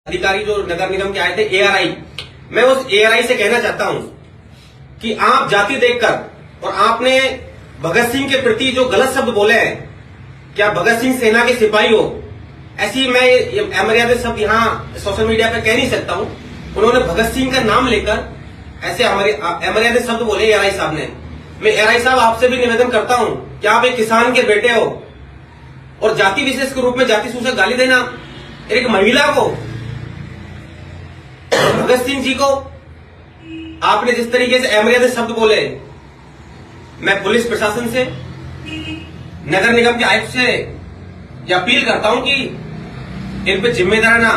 अधिकारी जो नगर निगम के आए थे एआरआई, मैं उस एआरआई से कहना चाहता हूं कि आप जाति देखकर और आपने भगत सिंह के प्रति जो गलत शब्द बोले हैं, क्या भगत सिंह सेना के सिपाही हो, ऐसी मैं अमर्यादित शब्द यहाँ सोशल मीडिया पे कह नहीं सकता हूं। उन्होंने भगत सिंह का नाम लेकर ऐसे अमर्यादित शब्द बोले एआरआई साहब ने। मैं एआरआई साहब आपसे भी निवेदन करता हूं कि आप एक किसान के बेटे हो और जाति विशेष के रूप में जाति सूचक गाली देना एक महिला को, भगत सिंह जी को आपने जिस तरीके से अमर्यादित शब्द बोले, मैं पुलिस प्रशासन से, नगर निगम के आयुक्त से यह अपील करता हूं कि इन पे जिम्मेदाराना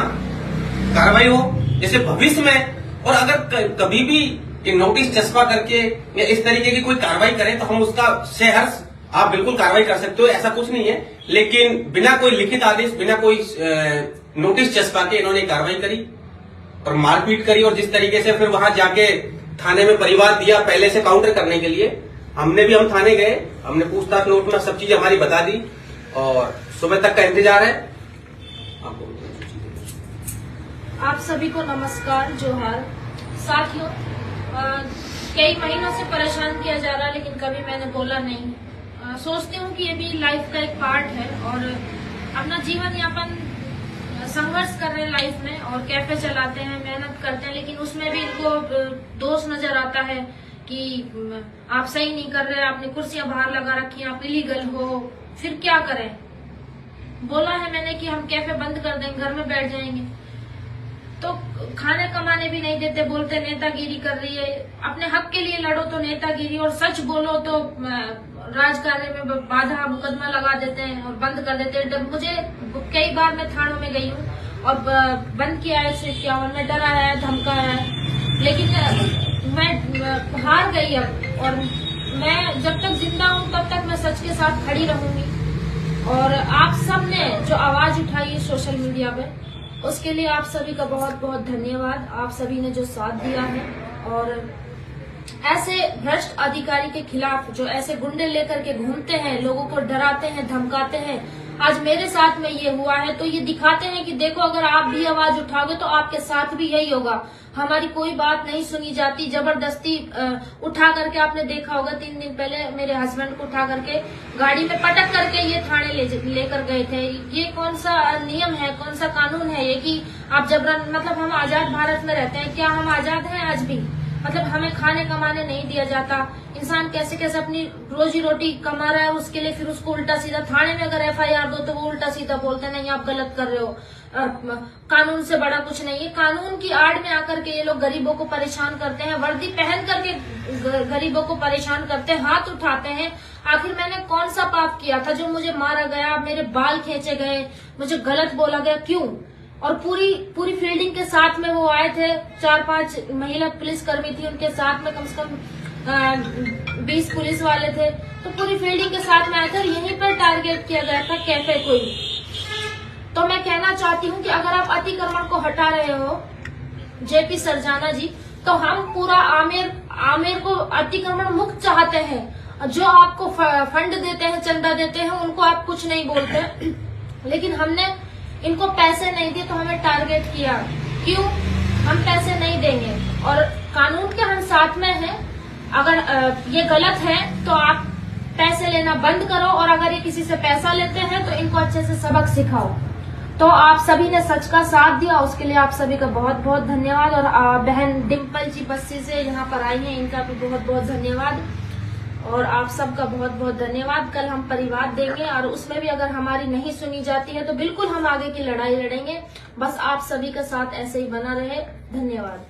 कार्रवाई हो, जैसे भविष्य में और अगर कभी भी ये नोटिस चस्पा करके या इस तरीके की कोई कार्रवाई करें तो हम उसका सहर्ष आप बिल्कुल कार्रवाई कर सकते हो, ऐसा कुछ नहीं है। लेकिन बिना कोई लिखित आदेश, बिना कोई नोटिस चस्पा के इन्होंने कार्रवाई करी और मारपीट करी, और जिस तरीके से फिर वहां जाके थाने में परिवार दिया पहले से काउंटर करने के लिए, हम थाने गए, हमने पूछताछ नोट में सब चीजें हमारी बता दी और सुबह तक का इंतजार है। आप सभी को नमस्कार, जोहार। साथियों, कई महीनों से परेशान किया जा रहा है लेकिन कभी मैंने बोला नहीं। सोचती हूँ कि ये भी लाइफ का एक पार्ट है और अपना जीवन यापन संघर्ष कर रहे हैं लाइफ में, और कैफे चलाते हैं, मेहनत करते हैं, लेकिन उसमें भी इनको दोष नजर आता है कि आप सही नहीं कर रहे, आपने कुर्सियां बाहर लगा रखी हैं, आप इलीगल हो। फिर क्या करें? बोला है मैंने कि हम कैफे बंद कर देंगे, घर में बैठ जाएंगे, तो खाने कमाने भी नहीं देते, बोलते नेतागिरी कर रही है। अपने हक के लिए लड़ो तो नेतागिरी, और सच बोलो तो राजकार्य में बाधा मुकदमा लगा देते हैं और बंद कर देते हैं। मुझे कई बार मैं थानों में गई हूँ और बंद किया है 151 में, डरा है, धमका है, लेकिन मैं हार गई अब। और मैं जब तक जिंदा हूँ तब तक मैं सच के साथ खड़ी रहूंगी। और आप सब ने जो आवाज उठाई है सोशल मीडिया पे, उसके लिए आप सभी का बहुत बहुत धन्यवाद। आप सभी ने जो साथ दिया है, और ऐसे भ्रष्ट अधिकारी के खिलाफ जो ऐसे गुंडे लेकर के घूमते हैं, लोगों को डराते हैं, धमकाते हैं, आज मेरे साथ में ये हुआ है, तो ये दिखाते हैं कि देखो अगर आप भी आवाज उठाओगे तो आपके साथ भी यही होगा। हमारी कोई बात नहीं सुनी जाती, जबरदस्ती उठा करके, आपने देखा होगा 3 दिन पहले मेरे हस्बैंड को उठा करके गाड़ी में पटक करके ये थाने लेकर गए थे। ये कौन सा नियम है, कौन सा कानून है ये कि आप जबरन, मतलब हम आजाद भारत में रहते हैं, क्या हम आजाद हैं आज भी? मतलब हमें खाने कमाने नहीं दिया जाता। इंसान कैसे कैसे अपनी रोजी रोटी कमा रहा है, उसके लिए फिर उसको उल्टा सीधा थाने में अगर एफआईआर दो तो वो उल्टा सीधा बोलते नहीं आप गलत कर रहे हो। कानून से बड़ा कुछ नहीं है। कानून की आड़ में आकर के ये लोग गरीबों को परेशान करते हैं, वर्दी पहन करके गरीबों को परेशान करते हैं, हाथ उठाते हैं। आखिर मैंने कौन सा पाप किया था जो मुझे मारा गया, मेरे बाल खींचे गए, मुझे गलत बोला गया, क्यों? और पूरी फील्डिंग के साथ में वो आए थे, 4-5 महिला पुलिसकर्मी थी, उनके साथ में कम से कम 20 पुलिस वाले थे, तो पूरी फील्डिंग के साथ में आए थे। यहीं पर टारगेट किया गया था कैफे को ही। तो मैं कहना चाहती हूँ कि अगर आप अतिक्रमण को हटा रहे हो जेपी सरजाना जी, तो हम पूरा आमेर को अतिक्रमण मुक्त चाहते हैं। जो आपको फंड देते हैं, चंदा देते हैं, उनको आप कुछ नहीं बोलते, लेकिन हमने इनको पैसे नहीं दिए तो हमें टारगेट किया। क्यों? हम पैसे नहीं देंगे और कानून के हम साथ में हैं। अगर ये गलत है तो आप पैसे लेना बंद करो, और अगर ये किसी से पैसा लेते हैं तो इनको अच्छे से सबक सिखाओ। तो आप सभी ने सच का साथ दिया, उसके लिए आप सभी का बहुत बहुत धन्यवाद। और बहन डिम्पल जी बस्सी से यहाँ पर आई हैं, इनका भी बहुत बहुत धन्यवाद, और आप सबका बहुत बहुत धन्यवाद। कल हम परिवार देंगे और उसमें भी अगर हमारी नहीं सुनी जाती है तो बिल्कुल हम आगे की लड़ाई लड़ेंगे। बस आप सभी का साथ ऐसे ही बना रहे। धन्यवाद।